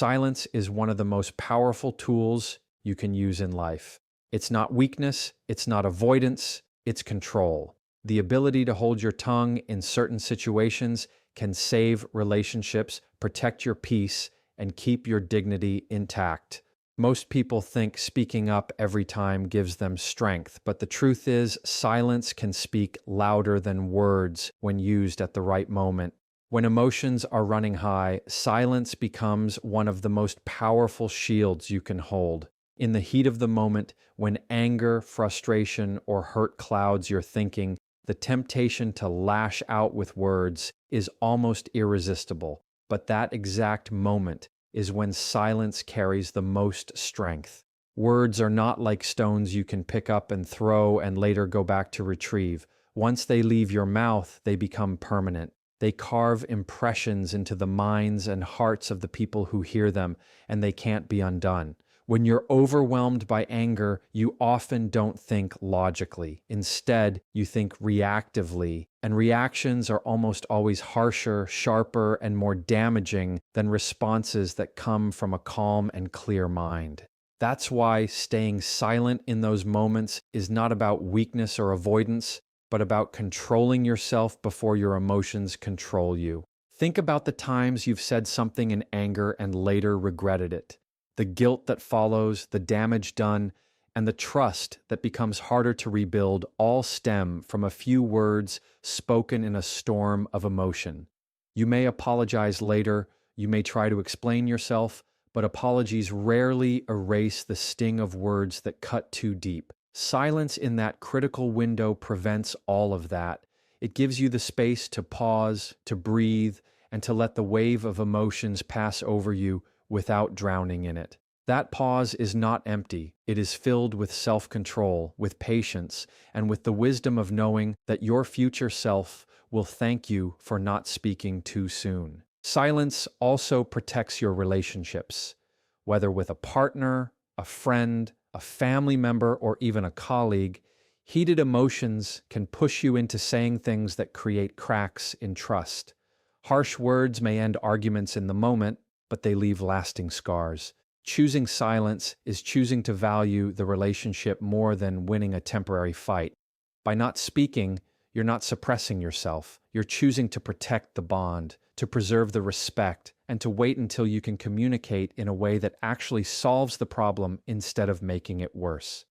Silence is one of the most powerful tools you can use in life. It's not weakness, it's not avoidance, it's control. The ability to hold your tongue in certain situations can save relationships, protect your peace, and keep your dignity intact. Most people think speaking up every time gives them strength, but the truth is, silence can speak louder than words when used at the right moment. When emotions are running high, silence becomes one of the most powerful shields you can hold. In the heat of the moment, when anger, frustration, or hurt clouds your thinking, the temptation to lash out with words is almost irresistible. But that exact moment is when silence carries the most strength. Words are not like stones you can pick up and throw and later go back to retrieve. Once they leave your mouth, they become permanent. They carve impressions into the minds and hearts of the people who hear them, and they can't be undone. When you're overwhelmed by anger, you often don't think logically. Instead, you think reactively, and reactions are almost always harsher, sharper, and more damaging than responses that come from a calm and clear mind. That's why staying silent in those moments is not about weakness or avoidance, but about controlling yourself before your emotions control you. Think about the times you've said something in anger and later regretted it. The guilt that follows, the damage done, and the trust that becomes harder to rebuild all stem from a few words spoken in a storm of emotion. You may apologize later, you may try to explain yourself, but apologies rarely erase the sting of words that cut too deep. Silence in that critical window prevents all of that. It gives you the space to pause, to breathe, and to let the wave of emotions pass over you without drowning in it. That pause is not empty. It is filled with self-control, with patience, and with the wisdom of knowing that your future self will thank you for not speaking too soon. Silence also protects your relationships, whether with a partner, a friend, a family member, or even a colleague. Heated emotions can push you into saying things that create cracks in trust. Harsh words may end arguments in the moment, but they leave lasting scars. Choosing silence is choosing to value the relationship more than winning a temporary fight. By not speaking, you're not suppressing yourself. You're choosing to protect the bond, to preserve the respect, and to wait until you can communicate in a way that actually solves the problem instead of making it worse.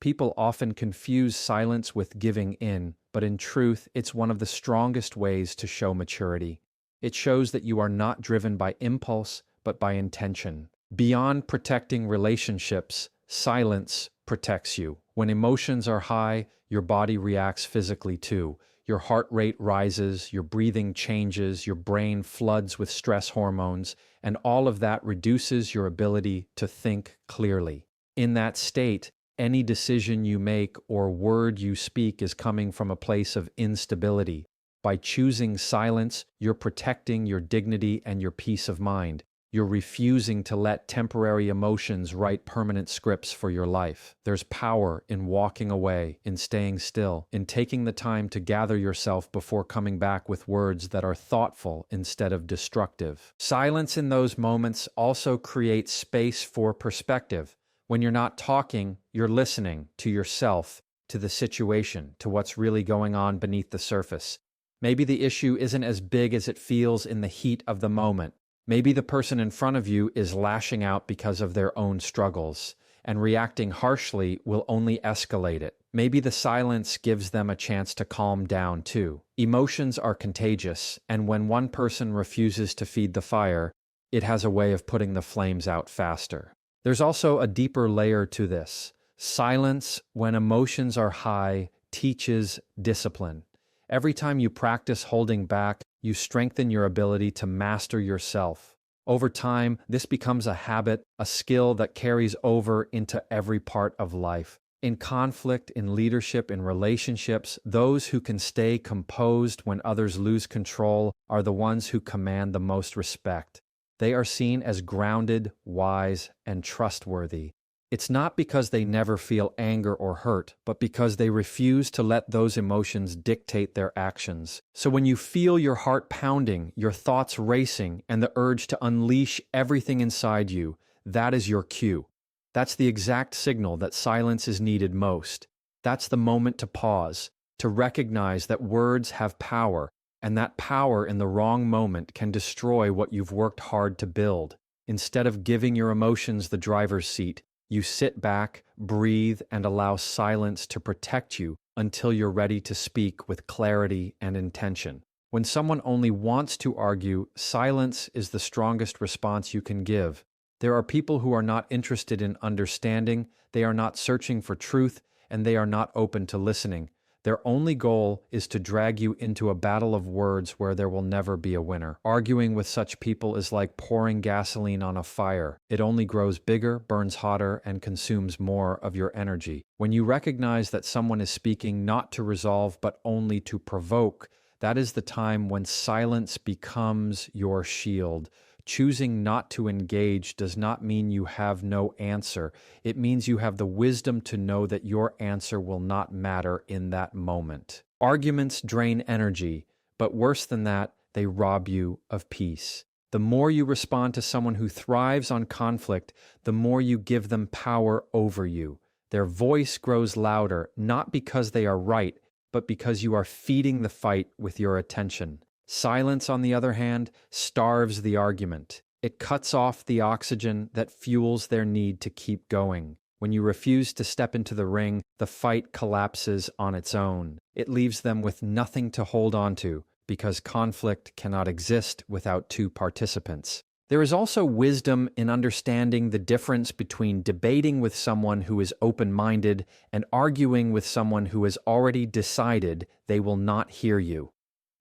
People often confuse silence with giving in, but in truth, it's one of the strongest ways to show maturity. It shows that you are not driven by impulse, but by intention. Beyond protecting relationships, silence protects you. When emotions are high, your body reacts physically too. Your heart rate rises, your breathing changes, your brain floods with stress hormones, and all of that reduces your ability to think clearly. In that state, any decision you make or word you speak is coming from a place of instability. By choosing silence, you're protecting your dignity and your peace of mind. You're refusing to let temporary emotions write permanent scripts for your life. There's power in walking away, in staying still, in taking the time to gather yourself before coming back with words that are thoughtful instead of destructive. Silence in those moments also creates space for perspective. When you're not talking, you're listening to yourself, to the situation, to what's really going on beneath the surface. Maybe the issue isn't as big as it feels in the heat of the moment. Maybe the person in front of you is lashing out because of their own struggles, and reacting harshly will only escalate it. Maybe the silence gives them a chance to calm down too. Emotions are contagious, and when one person refuses to feed the fire, it has a way of putting the flames out faster. There's also a deeper layer to this. Silence, when emotions are high, teaches discipline. Every time you practice holding back, you strengthen your ability to master yourself. Over time, this becomes a habit, a skill that carries over into every part of life. In conflict, in leadership, in relationships, those who can stay composed when others lose control are the ones who command the most respect. They are seen as grounded, wise, and trustworthy. It's not because they never feel anger or hurt, but because they refuse to let those emotions dictate their actions. So when you feel your heart pounding, your thoughts racing, and the urge to unleash everything inside you, that is your cue. That's the exact signal that silence is needed most. That's the moment to pause, to recognize that words have power, and that power in the wrong moment can destroy what you've worked hard to build. Instead of giving your emotions the driver's seat, you sit back, breathe, and allow silence to protect you until you're ready to speak with clarity and intention. When someone only wants to argue, silence is the strongest response you can give. There are people who are not interested in understanding, they are not searching for truth, and they are not open to listening. Their only goal is to drag you into a battle of words where there will never be a winner. Arguing with such people is like pouring gasoline on a fire. It only grows bigger, burns hotter, and consumes more of your energy. When you recognize that someone is speaking not to resolve but only to provoke, that is the time when silence becomes your shield. Choosing not to engage does not mean you have no answer. It means you have the wisdom to know that your answer will not matter in that moment. Arguments drain energy, but worse than that, they rob you of peace. The more you respond to someone who thrives on conflict, the more you give them power over you. Their voice grows louder, not because they are right, but because you are feeding the fight with your attention. Silence, on the other hand, starves the argument. It cuts off the oxygen that fuels their need to keep going. When you refuse to step into the ring, the fight collapses on its own. It leaves them with nothing to hold on to, because conflict cannot exist without two participants. There is also wisdom in understanding the difference between debating with someone who is open-minded and arguing with someone who has already decided they will not hear you.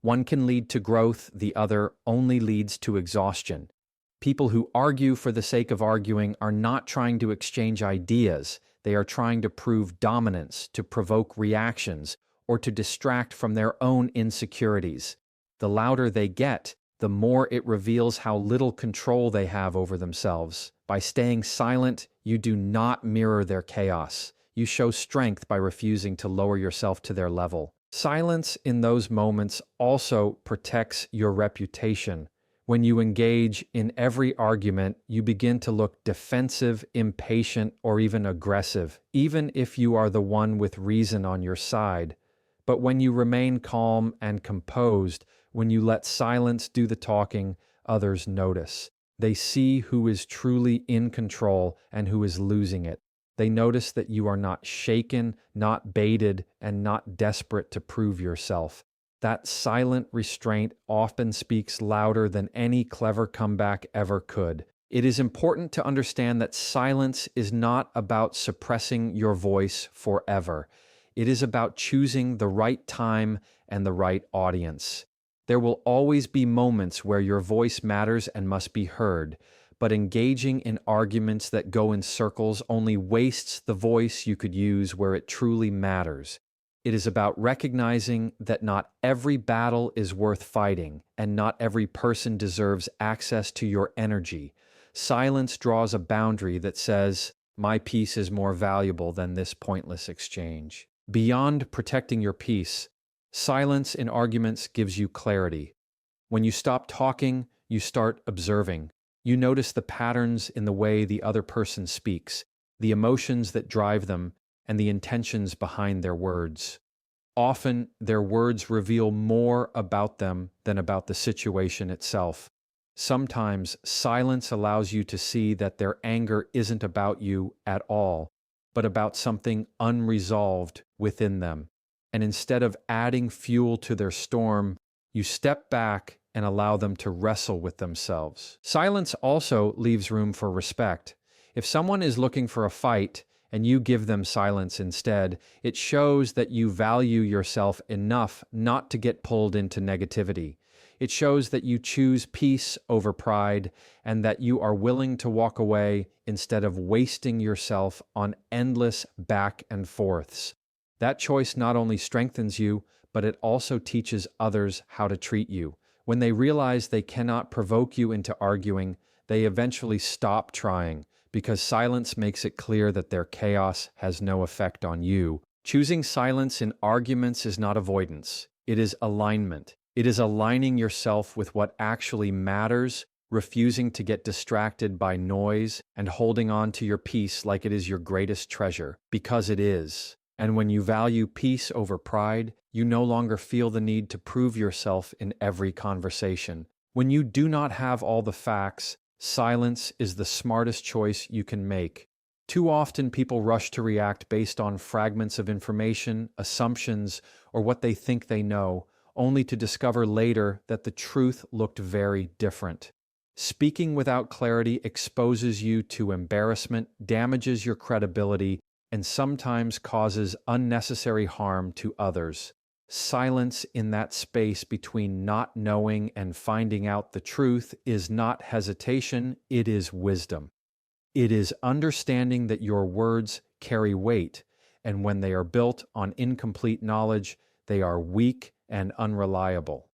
One can lead to growth, the other only leads to exhaustion. People who argue for the sake of arguing are not trying to exchange ideas. They are trying to prove dominance, to provoke reactions, or to distract from their own insecurities. The louder they get, the more it reveals how little control they have over themselves. By staying silent, you do not mirror their chaos. You show strength by refusing to lower yourself to their level. Silence in those moments also protects your reputation. When you engage in every argument, you begin to look defensive, impatient, or even aggressive, even if you are the one with reason on your side. But when you remain calm and composed, when you let silence do the talking, others notice. They see who is truly in control and who is losing it. They notice that you are not shaken, not baited, and not desperate to prove yourself. That silent restraint often speaks louder than any clever comeback ever could. It is important to understand that silence is not about suppressing your voice forever. It is about choosing the right time and the right audience. There will always be moments where your voice matters and must be heard. But engaging in arguments that go in circles only wastes the voice you could use where it truly matters. It is about recognizing that not every battle is worth fighting, and not every person deserves access to your energy. Silence draws a boundary that says, "My peace is more valuable than this pointless exchange." Beyond protecting your peace, silence in arguments gives you clarity. When you stop talking, you start observing. You notice the patterns in the way the other person speaks, the emotions that drive them, and the intentions behind their words. Often, their words reveal more about them than about the situation itself. Sometimes, silence allows you to see that their anger isn't about you at all, but about something unresolved within them. And instead of adding fuel to their storm, you step back and allow them to wrestle with themselves. Silence also leaves room for respect. If someone is looking for a fight and you give them silence instead, it shows that you value yourself enough not to get pulled into negativity. It shows that you choose peace over pride and that you are willing to walk away instead of wasting yourself on endless back and forths. That choice not only strengthens you, but it also teaches others how to treat you. When they realize they cannot provoke you into arguing, they eventually stop trying because silence makes it clear that their chaos has no effect on you. Choosing silence in arguments is not avoidance. It is alignment. It is aligning yourself with what actually matters, refusing to get distracted by noise, and holding on to your peace like it is your greatest treasure, because it is. And when you value peace over pride, you no longer feel the need to prove yourself in every conversation. When you do not have all the facts, silence is the smartest choice you can make. Too often, people rush to react based on fragments of information, assumptions, or what they think they know, only to discover later that the truth looked very different. Speaking without clarity exposes you to embarrassment, damages your credibility, and sometimes causes unnecessary harm to others. Silence in that space between not knowing and finding out the truth is not hesitation, it is wisdom. It is understanding that your words carry weight, and when they are built on incomplete knowledge, they are weak and unreliable.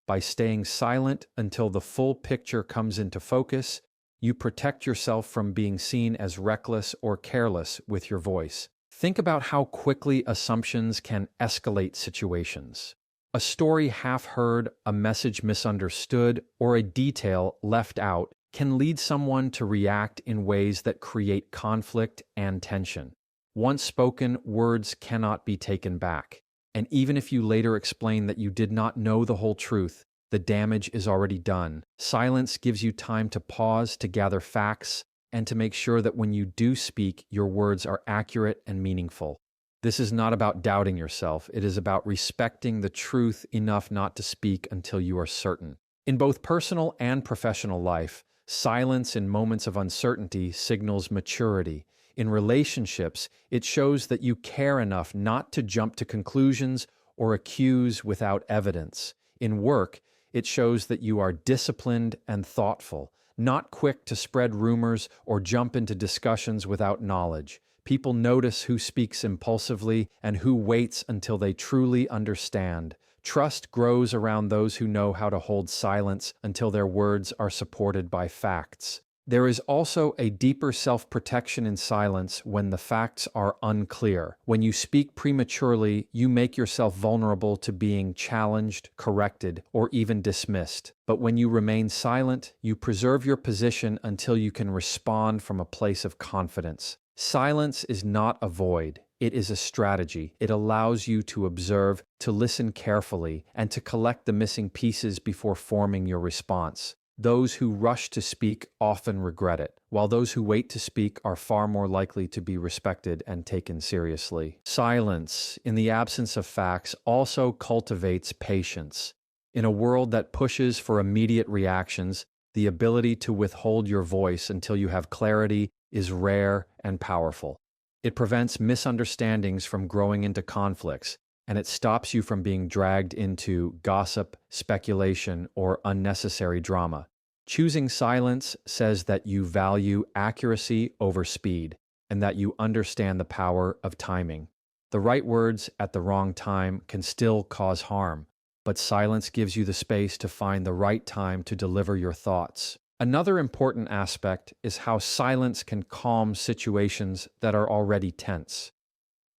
By staying silent until the full picture comes into focus, you protect yourself from being seen as reckless or careless with your voice. Think about how quickly assumptions can escalate situations. A story half heard, a message misunderstood, or a detail left out can lead someone to react in ways that create conflict and tension. Once spoken, words cannot be taken back. And even if you later explain that you did not know the whole truth, the damage is already done. Silence gives you time to pause, to gather facts, and to make sure that when you do speak, your words are accurate and meaningful. This is not about doubting yourself. It is about respecting the truth enough not to speak until you are certain. In both personal and professional life, silence in moments of uncertainty signals maturity. In relationships, it shows that you care enough not to jump to conclusions or accuse without evidence. In work, it shows that you are disciplined and thoughtful, not quick to spread rumors or jump into discussions without knowledge. People notice who speaks impulsively and who waits until they truly understand. Trust grows around those who know how to hold silence until their words are supported by facts. There is also a deeper self-protection in silence when the facts are unclear. When you speak prematurely, you make yourself vulnerable to being challenged, corrected, or even dismissed. But when you remain silent, you preserve your position until you can respond from a place of confidence. Silence is not a void. It is a strategy. It allows you to observe, to listen carefully, and to collect the missing pieces before forming your response. Those who rush to speak often regret it, while those who wait to speak are far more likely to be respected and taken seriously. Silence, in the absence of facts, also cultivates patience. In a world that pushes for immediate reactions, the ability to withhold your voice until you have clarity is rare and powerful. It prevents misunderstandings from growing into conflicts, and it stops you from being dragged into gossip, speculation, or unnecessary drama. Choosing silence says that you value accuracy over speed, and that you understand the power of timing. The right words at the wrong time can still cause harm, but silence gives you the space to find the right time to deliver your thoughts. Another important aspect is how silence can calm situations that are already tense.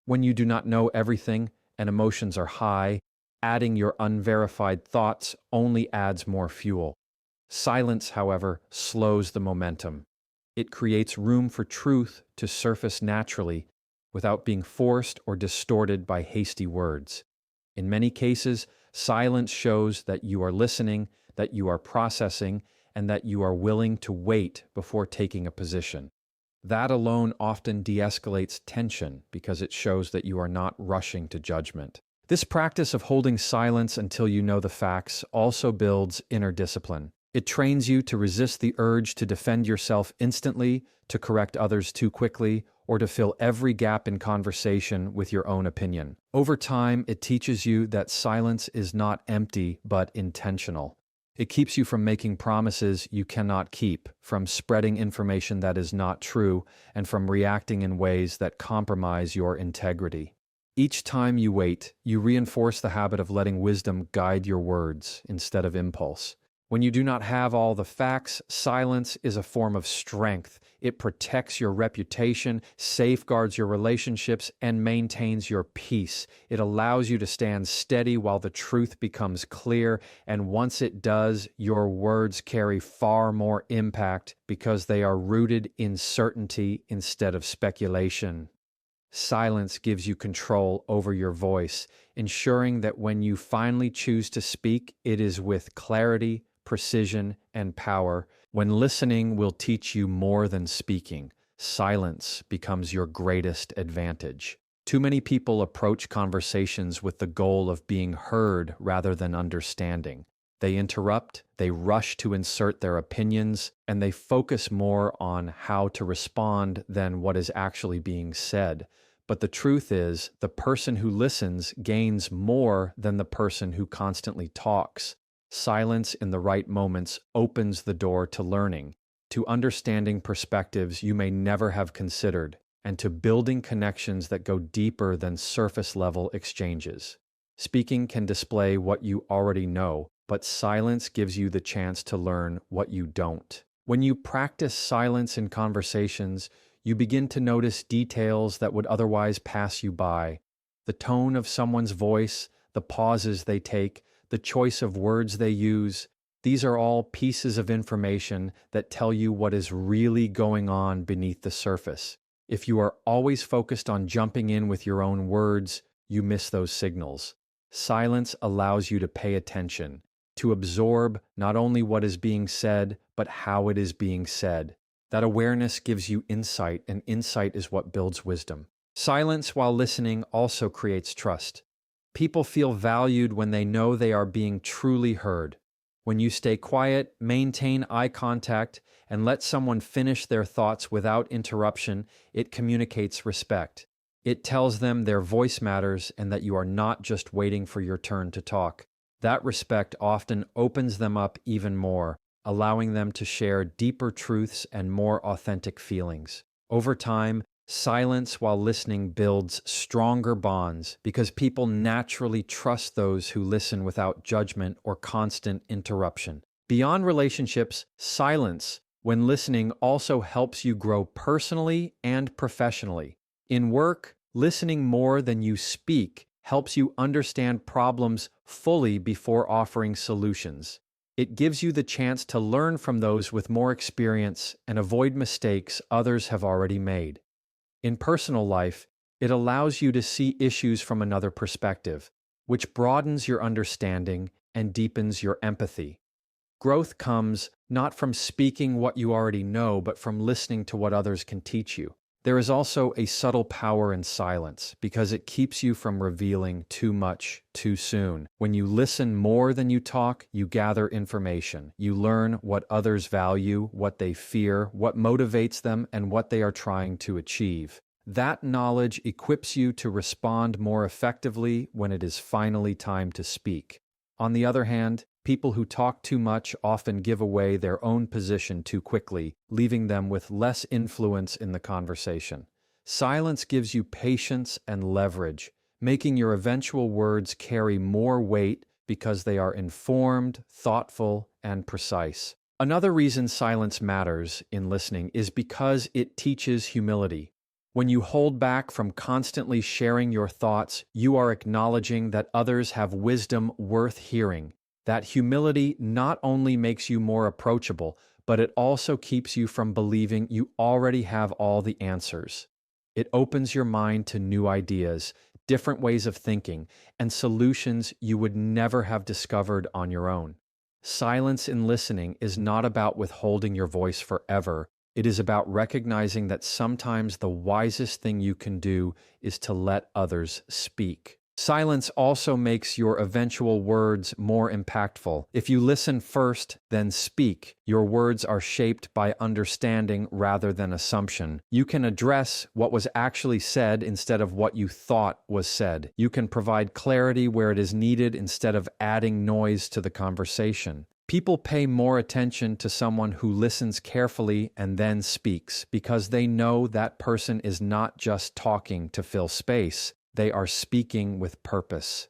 When you do not know everything, and emotions are high, adding your unverified thoughts only adds more fuel. Silence, however, slows the momentum. It creates room for truth to surface naturally without being forced or distorted by hasty words. In many cases, silence shows that you are listening, that you are processing, and that you are willing to wait before taking a position. That alone often de-escalates tension because it shows that you are not rushing to judgment. This practice of holding silence until you know the facts also builds inner discipline. It trains you to resist the urge to defend yourself instantly, to correct others too quickly, or to fill every gap in conversation with your own opinion. Over time, it teaches you that silence is not empty but intentional. It keeps you from making promises you cannot keep, from spreading information that is not true, and from reacting in ways that compromise your integrity. Each time you wait, you reinforce the habit of letting wisdom guide your words instead of impulse. When you do not have all the facts, silence is a form of strength. It protects your reputation, safeguards your relationships, and maintains your peace. It allows you to stand steady while the truth becomes clear, and once it does, your words carry far more impact because they are rooted in certainty instead of speculation. Silence gives you control over your voice, ensuring that when you finally choose to speak, it is with clarity, precision, and power. When listening will teach you more than speaking, silence becomes your greatest advantage. Too many people approach conversations with the goal of being heard rather than understanding. They interrupt, they rush to insert their opinions, and they focus more on how to respond than what is actually being said. But the truth is, the person who listens gains more than the person who constantly talks. Silence in the right moments opens the door to learning, to understanding perspectives you may never have considered, and to building connections that go deeper than surface-level exchanges. Speaking can display what you already know, but silence gives you the chance to learn what you don't. When you practice silence in conversations, you begin to notice details that would otherwise pass you by. The tone of someone's voice, the pauses they take, the choice of words they use. These are all pieces of information that tell you what is really going on beneath the surface. If you are always focused on jumping in with your own words, you miss those signals. Silence allows you to pay attention, to absorb not only what is being said, but how it is being said. That awareness gives you insight, and insight is what builds wisdom. Silence while listening also creates trust. People feel valued when they know they are being truly heard. When you stay quiet, maintain eye contact, and let someone finish their thoughts without interruption, it communicates respect. It tells them their voice matters and that you are not just waiting for your turn to talk. That respect often opens them up even more, allowing them to share deeper truths and more authentic feelings. Over time, silence while listening builds stronger bonds because people naturally trust those who listen without judgment or constant interruption. Beyond relationships, silence when listening also helps you grow personally and professionally. In work, listening more than you speak helps you understand problems fully before offering solutions. It gives you the chance to learn from those with more experience and avoid mistakes others have already made. In personal life, it allows you to see issues from another perspective, which broadens your understanding and deepens your empathy. Growth comes not from speaking what you already know, but from listening to what others can teach you. There is also a subtle power in silence because it keeps you from revealing too much too soon. When you listen more than you talk, you gather information. You learn what others value, what they fear, what motivates them, and what they are trying to achieve. That knowledge equips you to respond more effectively when it is finally time to speak. On the other hand, people who talk too much often give away their own position too quickly, leaving them with less influence in the conversation. Silence gives you patience and leverage, making your eventual words carry more weight because they are informed, thoughtful, and precise. Another reason silence matters in listening is because it teaches humility. When you hold back from constantly sharing your thoughts, you are acknowledging that others have wisdom worth hearing. That humility not only makes you more approachable, but it also keeps you from believing you already have all the answers. It opens your mind to new ideas, different ways of thinking, and solutions you would never have discovered on your own. Silence in listening is not about withholding your voice forever. It is about recognizing that sometimes the wisest thing you can do is to let others speak. Silence also makes your eventual words more impactful. If you listen first, then speak, your words are shaped by understanding rather than assumption. You can address what was actually said instead of what you thought was said. You can provide clarity where it is needed instead of adding noise to the conversation. People pay more attention to someone who listens carefully and then speaks because they know that person is not just talking to fill space. They are speaking with purpose.